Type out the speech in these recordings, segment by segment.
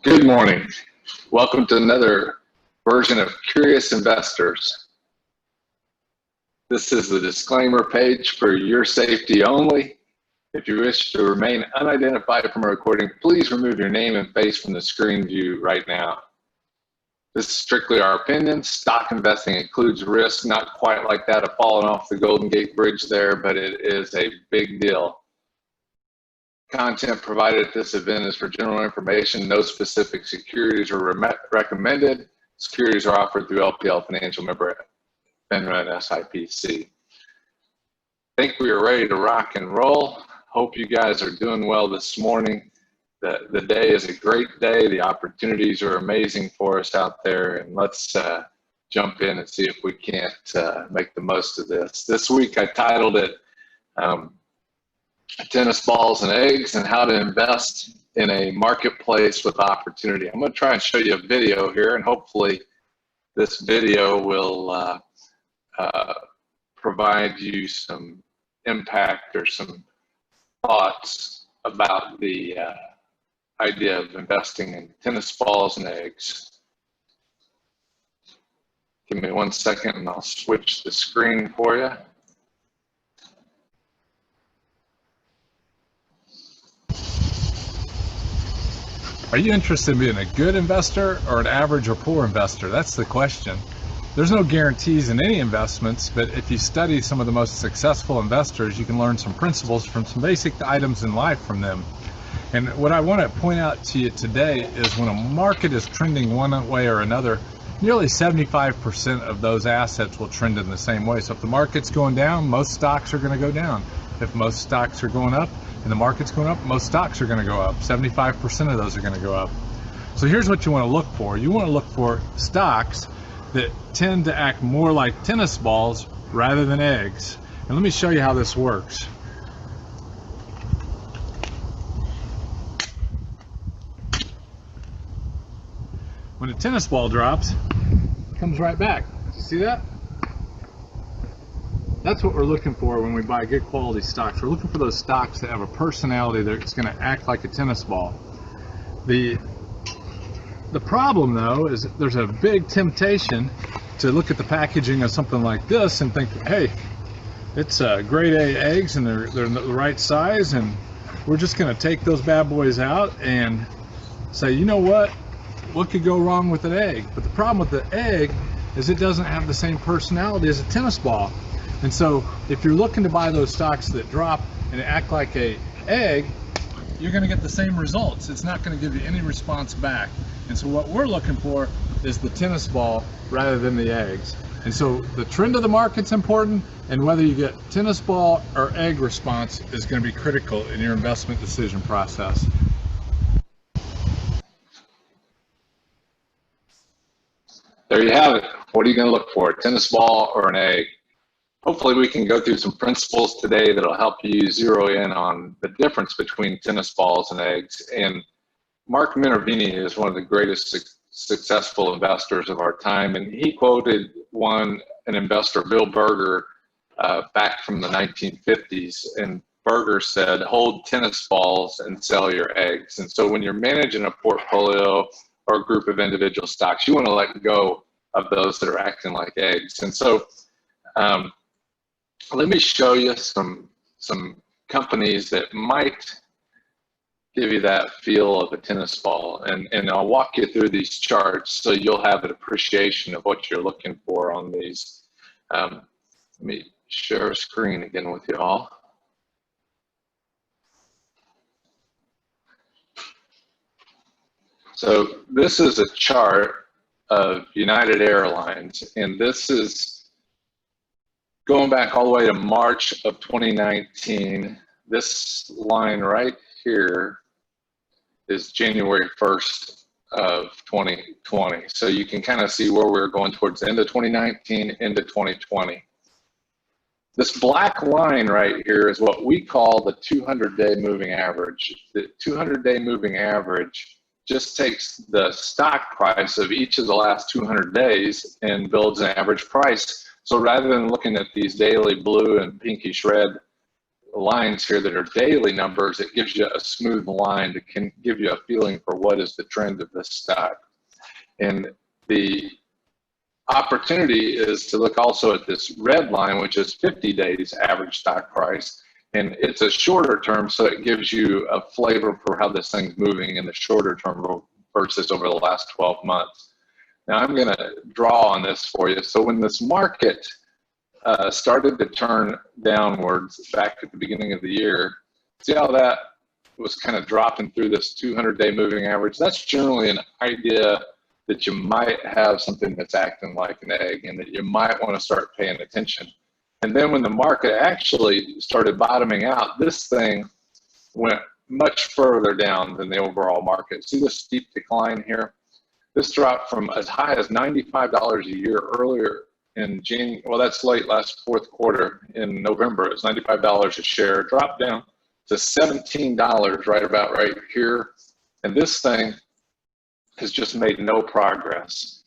Good morning. Welcome to another version of Curious Investors. This is the disclaimer page for your safety only. If you wish to remain unidentified from a recording, please remove your name and face from the screen view right now. This is strictly our opinion. Stock investing includes risk, not quite like that of falling off the Golden Gate Bridge there, but it is a big deal. Content provided at this event is for general information. No specific securities are recommended. Securities are offered through LPL Financial member FINRA and SIPC. I think we are ready to rock and roll. Hope you guys are doing well this morning. The day is a great day. The opportunities are amazing for us out there, and let's jump in and see if we can't make the most of this. This week I titled it Tennis Balls and Eggs and How to Invest in a Marketplace with Opportunity. I'm going to try and show you a video here, and hopefully this video will provide you some impact or some thoughts about the idea of investing in tennis balls and eggs. Give me 1 second and I'll switch the screen for you. Are you interested in being a good investor or an average or poor investor? That's the question. There's no guarantees in any investments, but if you study some of the most successful investors, you can learn some principles from some basic items in life from them. And what I want to point out to you today is when a market is trending one way or another, nearly 75% of those assets will trend in the same way. So if the market's going down, most stocks are going to go down. If most stocks are going up and the market's going up, most stocks are going to go up. 75% of those are going to go up. So here's what you want to look for. You want to look for stocks that tend to act more like tennis balls rather than eggs. And let me show you how this works. When a tennis ball drops, it comes right back. You see that? That's what we're looking for when we buy good quality stocks. We're looking for those stocks that have a personality that's going to act like a tennis ball. The problem, though, is there's a big temptation to look at the packaging of something like this and think, hey, it's grade A eggs and they're the right size, and we're just going to take those bad boys out and say, you know what could go wrong with an egg? But the problem with the egg is it doesn't have the same personality as a tennis ball. And so if you're looking to buy those stocks that drop and act like an egg, you're going to get the same results. It's not going to give you any response back. And so what we're looking for is the tennis ball rather than the eggs. And so the trend of the market's important, and whether you get tennis ball or egg response is going to be critical in your investment decision process. There you have it. What are you going to look for, a tennis ball or an egg? Hopefully we can go through some principles today that'll help you zero in on the difference between tennis balls and eggs. And Mark Minervini is one of the greatest successful investors of our time, and he quoted an investor, Bill Berger, back from the 1950s, and Berger said, hold tennis balls and sell your eggs. And so when you're managing a portfolio or a group of individual stocks, you want to let go of those that are acting like eggs. And so let me show you some companies that might give you that feel of a tennis ball, and I'll walk you through these charts so you'll have an appreciation of what you're looking for on these. Let me share a screen again with you all. So this is a chart of United Airlines, and this is going back all the way to March of 2019. This line right here is January 1st of 2020. So you can kind of see where we're going towards the end of 2019 into 2020. This black line right here is what we call the 200-day moving average. The 200-day moving average just takes the stock price of each of the last 200 days and builds an average price. So rather than looking at these daily blue and pinkish red lines here that are daily numbers, it gives you a smooth line that can give you a feeling for what is the trend of this stock. And the opportunity is to look also at this red line, which is 50 days average stock price. And it's a shorter term, so it gives you a flavor for how this thing's moving in the shorter term versus over the last 12 months. Now I'm going to draw on this for you. So when this market started to turn downwards back at the beginning of the year, see how that was kind of dropping through this 200-day moving average? That's generally an idea that you might have something that's acting like an egg and that you might want to start paying attention. And then when the market actually started bottoming out, this thing went much further down than the overall market. See the steep decline here? This dropped from as high as $95 a year earlier in January. Well, that's late last fourth quarter in November. It was $95 a share, dropped down to $17 right about right here. And this thing has just made no progress.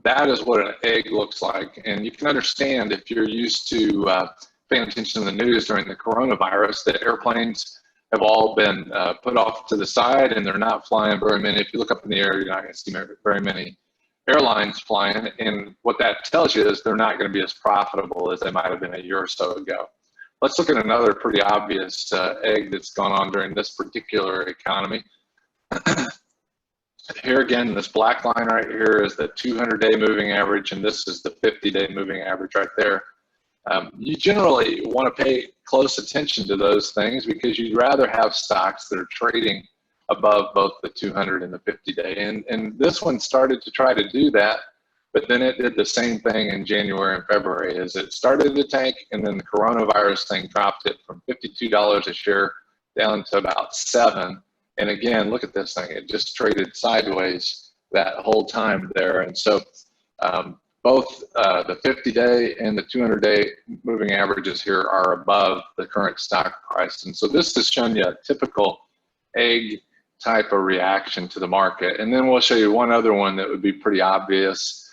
That is what an egg looks like. And you can understand if you're used to paying attention to the news during the coronavirus that airplanes have all been put off to the side and they're not flying very many. If you look up in the air, you're not going to see very many airlines flying. And what that tells you is they're not going to be as profitable as they might have been a year or so ago. Let's look at another pretty obvious egg that's gone on during this particular economy. Here again, this black line right here is the 200-day moving average, and this is the 50-day moving average right there. You generally want to pay close attention to those things because you'd rather have stocks that are trading above both the 200 and the 50-day. And this one started to try to do that, but then it did the same thing in January and February as it started to tank, and then the coronavirus thing dropped it from $52 a share down to about $7. And again, look at this thing. It just traded sideways that whole time there. And so both the 50-day and the 200-day moving averages here are above the current stock price. And so this has shown you a typical egg type of reaction to the market. And then we'll show you one other one that would be pretty obvious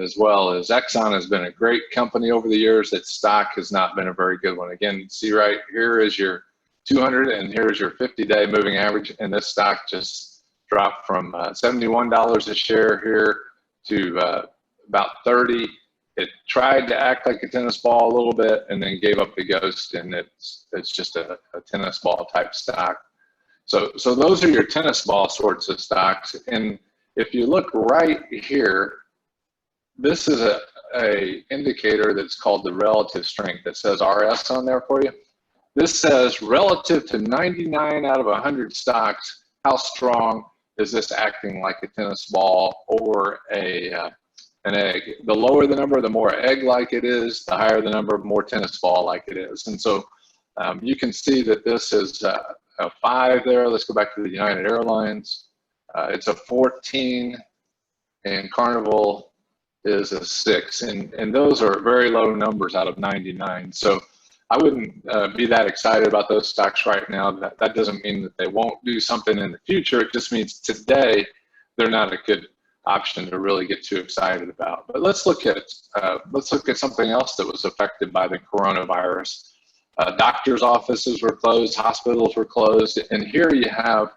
as well. Is Exxon has been a great company over the years. Its stock has not been a very good one. Again, see right here is your 200 and here's your 50-day moving average, and this stock just dropped from $71 a share here to about 30. It tried to act like a tennis ball a little bit and then gave up the ghost, and it's just a tennis ball type stock. So those are your tennis ball sorts of stocks. And if you look right here, this is a indicator that's called the relative strength that says RS on there for you. This says relative to 99 out of 100 stocks, how strong is this acting like a tennis ball or an egg? The lower the number, the more egg-like it is. The higher the number, more tennis ball-like it is. And so you can see that this is a 5 there. Let's go back to the United Airlines. It's a 14, and Carnival is a 6. And those are very low numbers out of 99. So I wouldn't be that excited about those stocks right now. That doesn't mean that they won't do something in the future. It just means today they're not a good option to really get too excited about. But let's look at something else that was affected by the coronavirus. Doctors' offices were closed, hospitals were closed, and here you have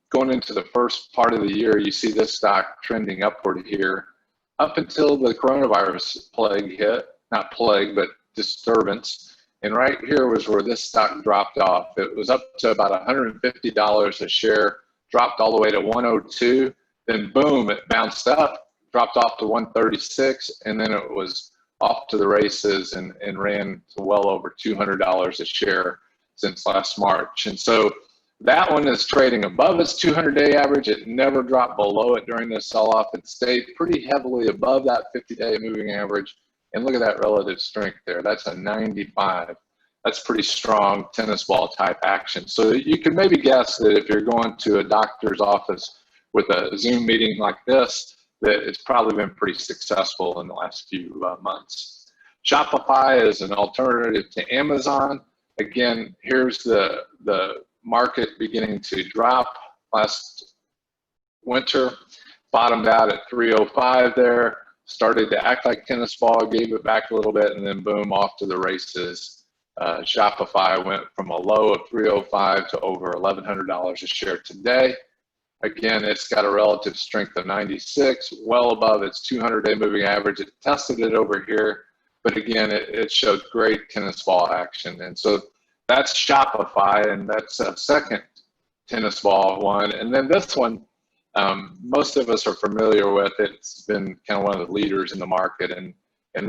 going into the first part of the year, you see this stock trending upward here up until the coronavirus plague hit, not plague, but disturbance. And right here was where this stock dropped off. It was up to about $150 a share, dropped all the way to 102, then boom, it bounced up, dropped off to 136, and then it was off to the races and ran to well over $200 a share since last March. And so that one is trading above its 200-day average. It never dropped below it during this sell-off. It stayed pretty heavily above that 50-day moving average. And look at that relative strength there. That's a 95. That's pretty strong tennis ball type action. So you can maybe guess that if you're going to a doctor's office with a Zoom meeting like this, that it's probably been pretty successful in the last few months. Shopify is an alternative to Amazon. Again, here's the market beginning to drop. Last winter, bottomed out at 305 there, started to act like tennis ball, gave it back a little bit, and then boom, off to the races Shopify went from a low of $305 to over $1,100 a share today. Again, it's got a relative strength of 96, well above its 200-day moving average. It tested it over here, but again, it showed great tennis ball action. And so that's Shopify, and that's a second tennis ball one. And then this one, most of us are familiar with. It's been kind of one of the leaders in the market, and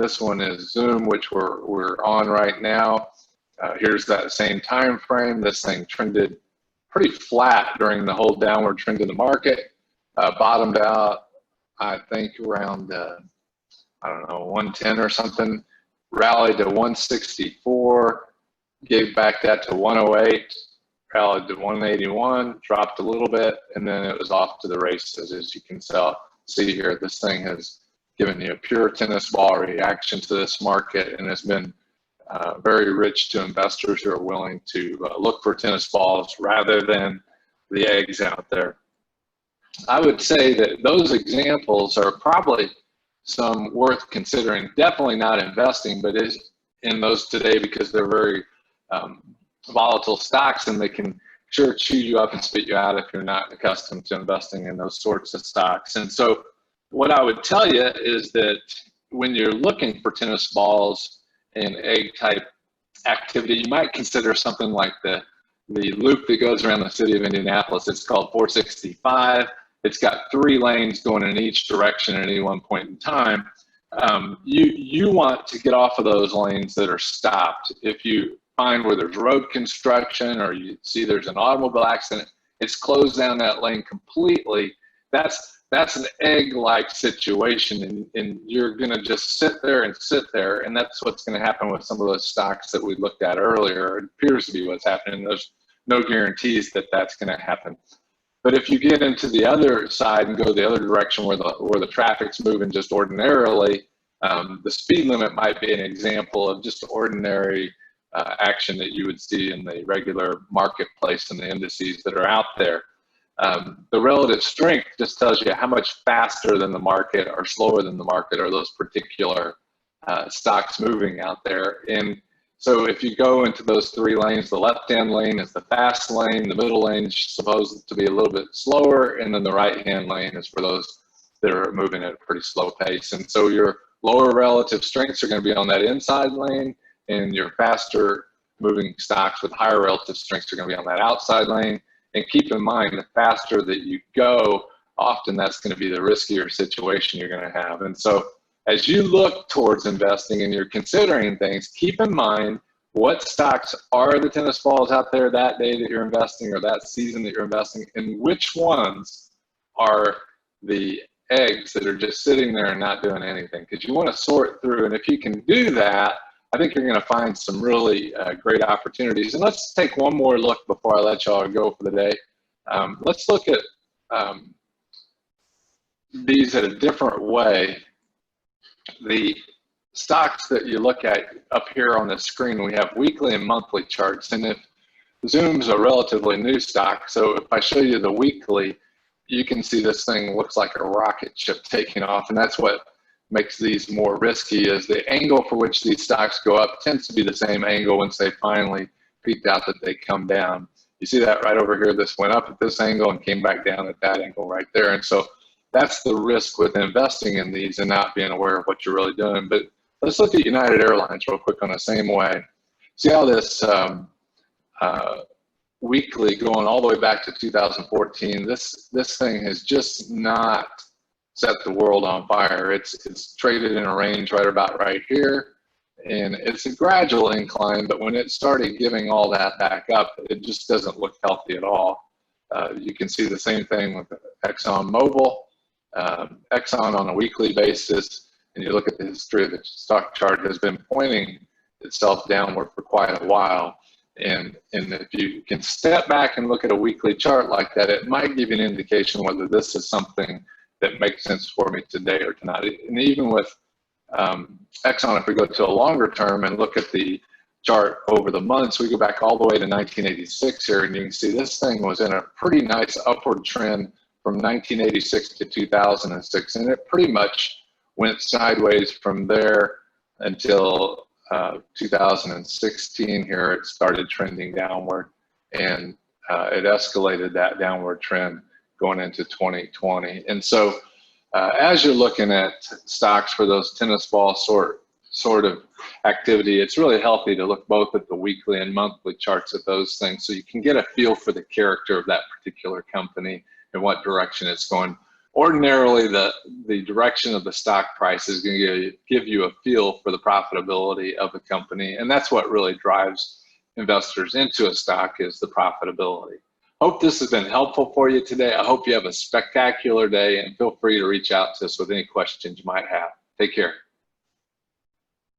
this one is Zoom, which we're on right now. Here's that same time frame. This thing trended pretty flat during the whole downward trend in the market. Bottomed out, I think, around I don't know, 110 or something. Rallied to 164, gave back that to 108. Rallied to 181, dropped a little bit, and then it was off to the races. As you can see here, this thing has given you a pure tennis ball reaction to this market, and has been very rich to investors who are willing to look for tennis balls rather than the eggs out there. I would say that those examples are probably some worth considering. Definitely not investing, but is in those today because they're very volatile stocks, and they can sure chew you up and spit you out if you're not accustomed to investing in those sorts of stocks. And so what I would tell you is that when you're looking for tennis balls and egg type activity, you might consider something like the loop that goes around the city of Indianapolis. It's called 465. It's got 3 lanes going in each direction at any one point in time. You want to get off of those lanes that are stopped. If you find where there's road construction, or you see there's an automobile accident, it's closed down that lane completely. That's an egg-like situation, and you're going to just sit there, and that's what's going to happen with some of those stocks that we looked at earlier. It appears to be what's happening. There's no guarantees that that's going to happen. But if you get into the other side and go the other direction where the traffic's moving just ordinarily, the speed limit might be an example of just ordinary action that you would see in the regular marketplace and the indices that are out there. The relative strength just tells you how much faster than the market or slower than the market are those particular stocks moving out there. And so if you go into those 3 lanes, the left-hand lane is the fast lane, the middle lane is supposed to be a little bit slower, and then the right-hand lane is for those that are moving at a pretty slow pace. And so your lower relative strengths are going to be on that inside lane, and your faster moving stocks with higher relative strengths are going to be on that outside lane. And keep in mind, the faster that you go, often that's going to be the riskier situation you're going to have. And so as you look towards investing and you're considering things, keep in mind what stocks are the tennis balls out there that day that you're investing or that season that you're investing, and which ones are the eggs that are just sitting there and not doing anything. Because you want to sort through, and if you can do that, I think you're going to find some really great opportunities. And let's take one more look before I let y'all go for the day. Let's look at these in a different way. The stocks that you look at up here on the screen, we have weekly and monthly charts. And if Zoom's a relatively new stock, so if I show you the weekly, you can see this thing looks like a rocket ship taking off. And that's what makes these more risky, is the angle for which these stocks go up tends to be the same angle once they finally peaked out that they come down. You see that right over here. This went up at this angle and came back down at that angle right there. And so that's the risk with investing in these and not being aware of what you're really doing. But let's look at United Airlines real quick on the same way. See how this weekly going all the way back to 2014, this thing has just not set the world on fire. It's traded in a range right about right here, and it's a gradual incline, but when it started giving all that back up, it just doesn't look healthy at all. You can see the same thing with ExxonMobil. Exxon on a weekly basis, and you look at the history of the stock chart, has been pointing itself downward for quite a while. And if you can step back and look at a weekly chart like that, it might give you an indication whether this is something that makes sense for me today or not. And even with Exxon, if we go to a longer term and look at the chart over the months, we go back all the way to 1986 here, and you can see this thing was in a pretty nice upward trend from 1986 to 2006, and it pretty much went sideways from there until 2016 here, it started trending downward, and it escalated that downward trend going into 2020. And so as you're looking at stocks for those tennis ball sort of activity, it's really healthy to look both at the weekly and monthly charts of those things so you can get a feel for the character of that particular company and what direction it's going. Ordinarily, the direction of the stock price is going to give you a feel for the profitability of the company, and that's what really drives investors into a stock, is the profitability. Hope this has been helpful for you today. I hope you have a spectacular day, and feel free to reach out to us with any questions you might have. Take care.